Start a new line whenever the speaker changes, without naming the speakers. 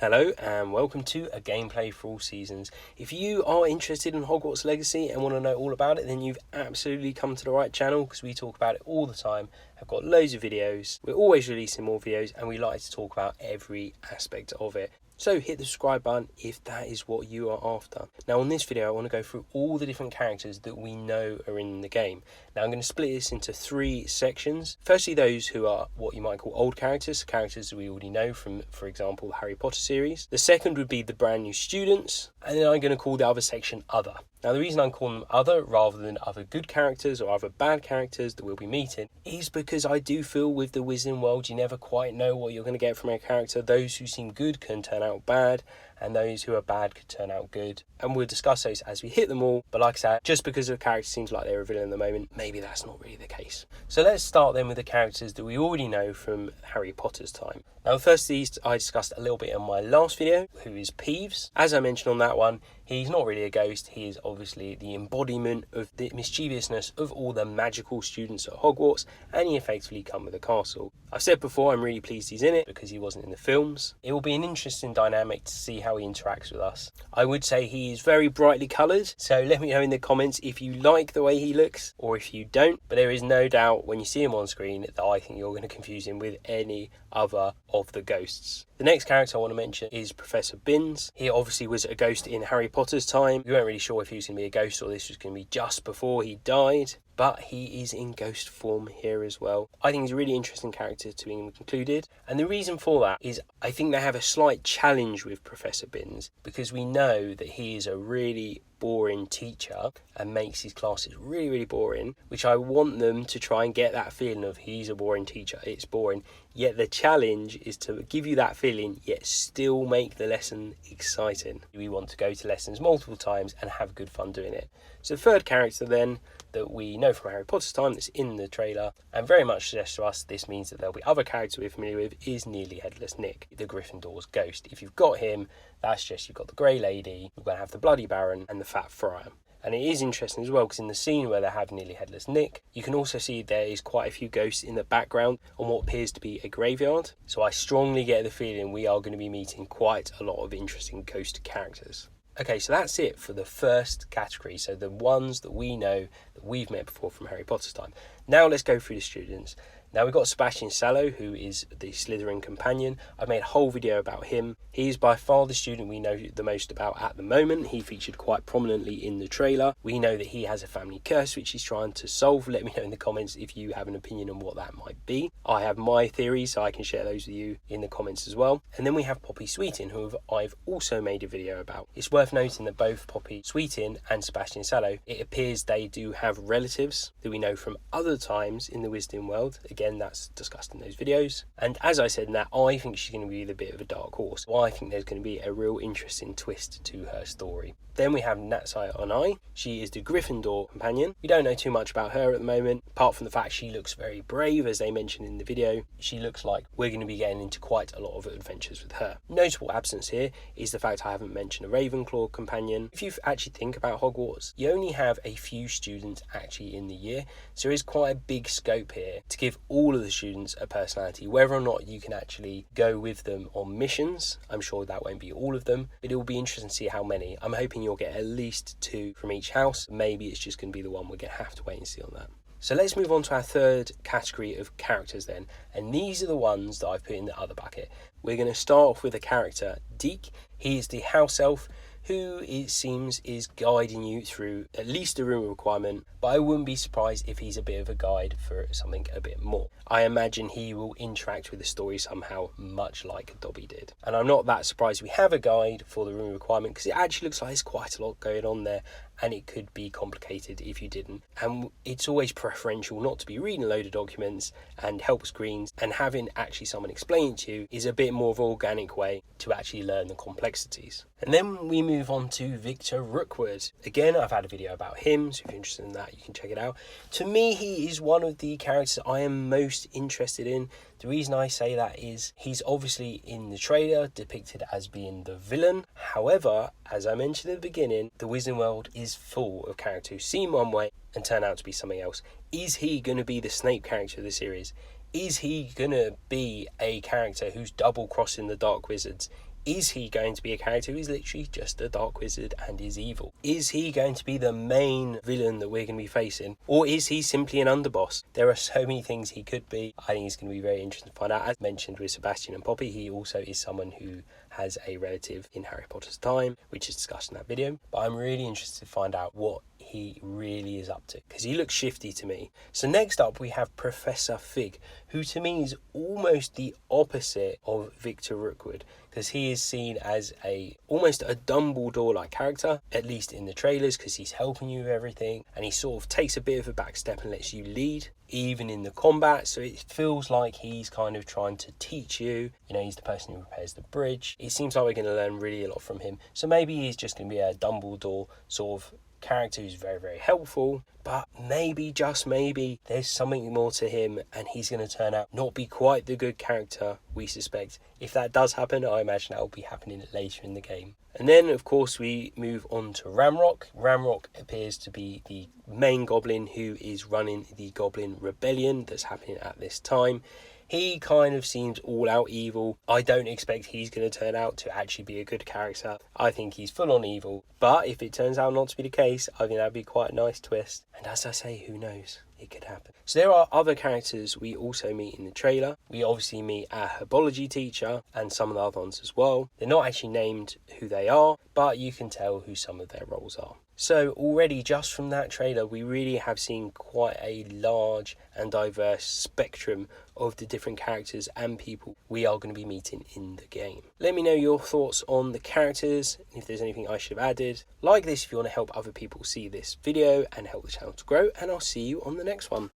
Hello and welcome to A Gameplay for All Seasons. If you are interested in Hogwarts Legacy and want to know all about it, then you've absolutely come to the right channel because we talk about it all the time. I've got loads of videos, we're always releasing more videos and we like to talk about every aspect of it. So hit the subscribe button if that is what you are after. Now on this video I want to go through all the different characters that we know are in the game. Now I'm going to split this into three sections. Firstly, those who are what you might call old characters, characters that we already know from, for example, the Harry Potter series. The second would be the brand new students, and then I'm going to call the other section Other. Now the reason I'm calling them Other rather than other good characters or other bad characters that we'll be meeting is because I do feel with the Wizarding World you never quite know what you're going to get from a character. Those who seem good can turn out bad, and those who are bad could turn out good. And we'll discuss those as we hit them all. But like I said, just because a character seems like they're a villain at the moment, maybe that's not really the case. So let's start then with the characters that we already know from Harry Potter's time. Now the first of these I discussed a little bit in my last video, who is Peeves. As I mentioned on that one, he's not really a ghost, he is obviously the embodiment of the mischievousness of all the magical students at Hogwarts, and he effectively come with the castle. I've said before I'm really pleased he's in it because he wasn't in the films. It will be an interesting dynamic to see how he interacts with us. I would say he is very brightly coloured, so let me know in the comments if you like the way he looks or if you don't, but there is no doubt when you see him on screen that I think you're going to confuse him with any other of the ghosts. The next character I want to mention is Professor Binns. He obviously was a ghost in Harry Potter's time. We weren't really sure if he was going to be a ghost or this was going to be just before he died, but he is in ghost form here as well. I think he's a really interesting character to be included, and the reason for that is I think they have a slight challenge with Professor Binns because we know that he is a really boring teacher and makes his classes really boring, which I want them to try and get that feeling of he's a boring teacher, it's boring, yet the challenge is to give you that feeling yet still make the lesson exciting. We want to go to lessons multiple times and have good fun doing it. So the third character then that we know from Harry Potter's time that's in the trailer and very much suggests to us this means that there'll be other characters we're familiar with is Nearly Headless Nick, the Gryffindor's ghost. If you've got him, that's just you've got the Grey Lady, you're going to have the Bloody Baron and the Fat Friar. And it is interesting as well because in the scene where they have Nearly Headless Nick, you can also see there is quite a few ghosts in the background on what appears to be a graveyard. So I strongly get the feeling we are going to be meeting quite a lot of interesting ghost characters. Okay, so that's it for the first category, so the ones that we know that we've met before from Harry Potter's time. Now let's go through the students. Now we've got Sebastian Sallow, who is the Slytherin companion. I've made a whole video about him. He's by far the student we know the most about at the moment. He featured quite prominently in the trailer. We know that he has a family curse which he's trying to solve. Let me know in the comments if you have an opinion on what that might be. I have my theories, so I can share those with you in the comments as well. And then we have Poppy Sweetin, who I've also made a video about. It's worth noting that both Poppy Sweetin and Sebastian Sallow, it appears they do have relatives that we know from other times in the Wizarding World. Again, that's discussed in those videos. And as I said in that, I think she's going to be a bit of a dark horse. So I think there's going to be a real interesting twist to her story. Then we have Natsai Onai. She is the Gryffindor companion. We don't know too much about her at the moment, apart from the fact she looks very brave, as they mentioned in the video. She looks like we're going to be getting into quite a lot of adventures with her. Notable absence here is the fact I haven't mentioned a Ravenclaw companion. If you actually think about Hogwarts, you only have a few students actually in the year, so there is quite a big scope here to give all of the students a personality. Whether or not you can actually go with them on missions, I'm sure that won't be all of them, but it will be interesting to see how many. I'm hoping you'll get at least 2 from each house. Maybe it's just going to be the one we're going to have to wait and see on that. So let's move on to our third category of characters then, and these are the ones that I've put in the other bucket. We're going to start off with the character Deke. He is the house elf who it seems is guiding you through at least a room requirement, but I wouldn't be surprised if he's a bit of a guide for something a bit more. I imagine he will interact with the story somehow, much like Dobby did. And I'm not that surprised we have a guide for the room requirement because it actually looks like there's quite a lot going on there and it could be complicated if you didn't. And it's always preferential not to be reading a load of documents and help screens, and having actually someone explain it to you is a bit more of an organic way to actually learn the complexities. And then we move on to Victor Rookwood. Again, I've had a video about him, so if you're interested in that, you can check it out. To me, he is one of the characters I am most interested in. The reason I say that is he's obviously in the trailer depicted as being the villain. However, as I mentioned at the beginning, the Wizarding World is full of characters who seem one way and turn out to be something else. Is he going to be the Snape character of the series? Is he going to be a character who's double-crossing the Dark Wizards? Is he going to be a character who's literally just a dark wizard and is evil? Is he going to be the main villain that we're going to be facing? Or is he simply an underboss? There are so many things he could be. I think it's going to be very interesting to find out. As mentioned with Sebastian and Poppy, he also is someone who has a relative in Harry Potter's time, which is discussed in that video. But I'm really interested to find out what he really is up to, because he looks shifty to me. So next up we have Professor Fig, who to me is almost the opposite of Victor Rookwood, because he is seen as almost a Dumbledore-like character, at least in the trailers, because he's helping you with everything, and he sort of takes a bit of a back step and lets you lead, even in the combat. So it feels like he's kind of trying to teach you. He's the person who repairs the bridge. It seems like we're going to learn really a lot from him. So maybe he's just going to be a Dumbledore sort of character who's very, very helpful, but maybe, just maybe, there's something more to him and he's going to turn out not be quite the good character we suspect. If that does happen, I imagine that will be happening later in the game. And then, of course, we move on to Ramrock. Ramrock appears to be the main goblin who is running the Goblin Rebellion that's happening at this time. He kind of seems all out evil. I don't expect he's going to turn out to actually be a good character. I think he's full on evil. But if it turns out not to be the case, I think that'd be quite a nice twist. And as I say, who knows? It could happen. So there are other characters we also meet in the trailer. We obviously meet our herbology teacher and some of the other ones as well. They're not actually named who they are, but you can tell who some of their roles are. So already just from that trailer, we really have seen quite a large and diverse spectrum of the different characters and people we are going to be meeting in the game. Let me know your thoughts on the characters, and if there's anything I should have added. Like this if you want to help other people see this video and help the channel to grow, and I'll see you on the next one.